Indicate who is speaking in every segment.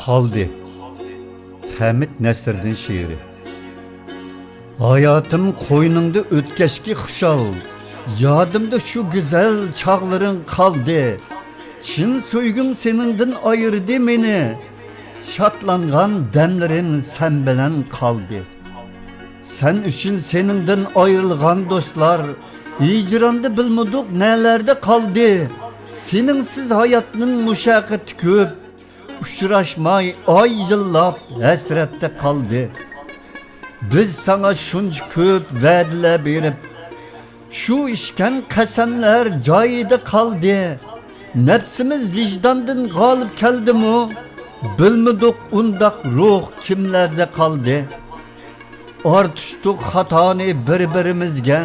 Speaker 1: Kaldı. Hamid Nesir'din şiiri. Hayatım koynunda ötkeşki kuşal. Yadımda şu güzel çağların kaldı. Çin söygüm senindin ayırdı beni. Şatlangan demlerim sen bilen kaldı. Sen üçün senindin ayrılgan dostlar. Hicranda bilmedik nelerde kaldı. Seninsiz hayatının muşakkati köp. Uçraşmay ay yıllap hasrette kaldı. Biz sana şunca köp vədiler berip, şu işken kasemler cayida kaldı. Nefsimiz vicdandan galip keldi mu? Bilmedik undak ruh kimlerde kaldı. Artıştık hatanı birbirimizge.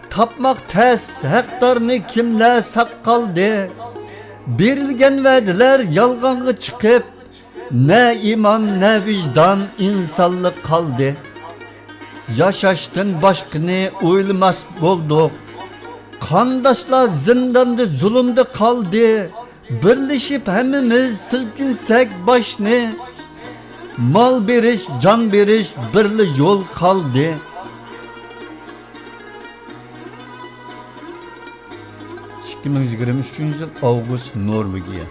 Speaker 1: Tapmak tez hektarını kimler sak kaldı. Berilgen vədiler yalğanğı çıkıp, ne iman ne vicdan insanlık kaldı. Yaşaştın başkını uyulmaz bulduk. Kandaşlar zindanda zulümde kaldı. Birleşip hemimiz silkinsek başını. Mal beriş, can beriş, birli yol kaldı. 2023 yıl Ağustos Norvegiya.